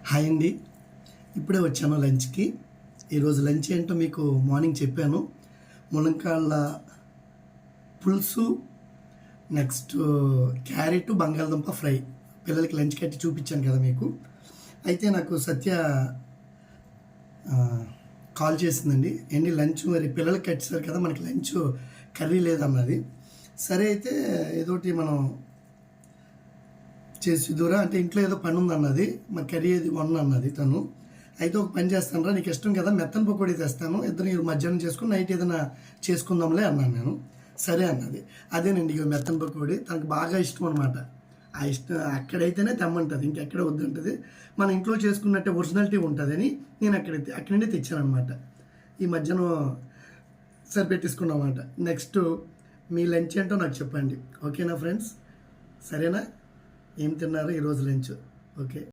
Hi అండి. ఇప్పుడే వచ్చాను లంచ్‌కి. ఈరోజు లంచ్ ఏంటో మీకు మార్నింగ్ చెప్పాను. ములంకాళ్ళ పులుసు, నెక్స్ట్ క్యారెట్, బంగాళదుంప ఫ్రై. పిల్లలకి లంచ్ కట్టి చూపించాను కదా మీకు. అయితే నాకు సత్య కాల్ చేసిందండి. ఏంటి లంచ్ మరి పిల్లలకి కట్టేసారు కదా, మనకి లంచ్ కర్రీ లేదన్నది. సరే అయితే ఏదోటి మనం చేసిద్దురా అంటే ఇంట్లో ఏదో పని ఉందన్నది. మరి కర్రీ ఏది వండను అన్నది తను. అయితే ఒక పని చేస్తాను రా, నీకు ఇష్టం కదా మెత్తని పకోడీ తెస్తాను, ఇద్దరు మధ్యాహ్నం చేసుకుని నైట్ ఏదైనా చేసుకుందాంలే అన్నాను నేను. సరే అన్నది. అదేనండి ఇక మెత్తని పకోడీ తనకు బాగా ఇష్టం అనమాట. ఆ ఇష్టం అక్కడైతేనే తెమ్మంటుంది, ఇంకెక్కడ వద్దంటుంది. మన ఇంట్లో చేసుకున్నట్టే ఒరిజినాలిటీ ఉంటుందని నేను అక్కడి నుండి తెచ్చానమాట. ఈ మధ్యాహ్నం సరిపెట్టేసుకున్నమాట. నెక్స్ట్ మీ లంచ్ ఏంటో నాకు చెప్పండి, ఓకేనా ఫ్రెండ్స్? సరేనా? ఏం తిన్నారు ఈరోజు లంచ్? ఓకే.